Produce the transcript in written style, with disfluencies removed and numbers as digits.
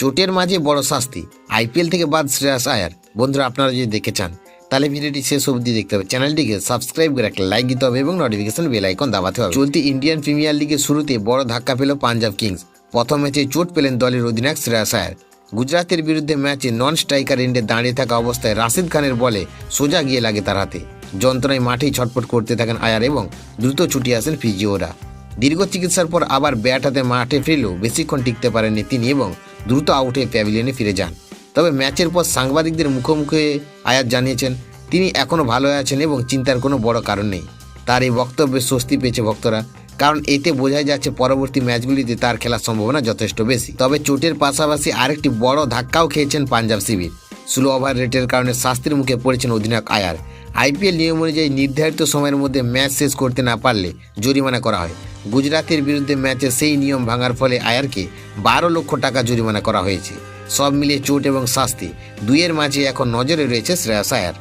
চোটের মাঝে বড় শাস্তি, আইপিএল থেকে বাদ শ্রেয়াস আয়ার। বন্ধুরা, আপনারা যদি দেখতে চান তাহলে ভিডিওটি শেষ অবধি দেখতে হবে। চ্যানেলটিকে সাবস্ক্রাইব করে একটা লাইক দিতে হবে এবং নোটিফিকেশন বেল আইকন দাবাতে হবে। চলতি ইন্ডিয়ান প্রিমিয়ার লিগের শুরুতে বড় ধাক্কা পেল পাঞ্জাব কিংস। প্রথম ম্যাচে চোট পেলেন দলের অধিনায়ক শ্রেয়াস আয়ার। গুজরাতের বিরুদ্ধে ম্যাচে নন স্ট্রাইকার এন্ডে দাঁড়িয়ে থাকা অবস্থায় রাশিদ খানের বলে সোজা গিয়ে লাগে তার হাতে। যন্ত্রণায় মাঠেই ছটফট করতে থাকেন আয়ার এবং দ্রুত ছুটে আসেন ফিজিওরা। দীর্ঘ চিকিৎসার পর আবার ব্যাট হাতে মাঠে ফিরলেও বেশিক্ষণ টিকতে পারেননি তিনি এবং দ্রুত আউট হয়ে প্যাভিলিয়নে ফিরে যান। তবে ম্যাচের পর সাংবাদিকদের মুখোমুখি আয়ার জানিয়েছেন তিনি এখনও ভালো আছেন এবং চিন্তার কোনো বড় কারণ নেই। তার এই বক্তব্যে স্বস্তি পেয়েছে ভক্তরা, কারণ এতে বোঝাই যাচ্ছে পরবর্তী ম্যাচগুলিতে তার খেলার সম্ভাবনা যথেষ্ট বেশি। তবে চোটের পাশাপাশি আরেকটি বড় ধাক্কাও খেয়েছেন পাঞ্জাব শিবির। স্লো ওভার রেটের কারণে শাস্তির মুখে পড়েছেন অধিনায়ক আয়ার। আইপিএল নিয়ম অনুযায়ী নির্ধারিত সময়ের মধ্যে ম্যাচ শেষ করতে না পারলে জরিমানা করা হয়। গুজরাতের বিরুদ্ধে ম্যাচে সেই নিয়ম ভাঙার ফলে আয়ারকে 12 লক্ষ টাকা জরিমানা করা হয়েছে। সব মিলিয়ে চোট এবং শাস্তি দুইয়ের মাঝে এখন নজরে রয়েছে শ্রেয়াস আয়ার।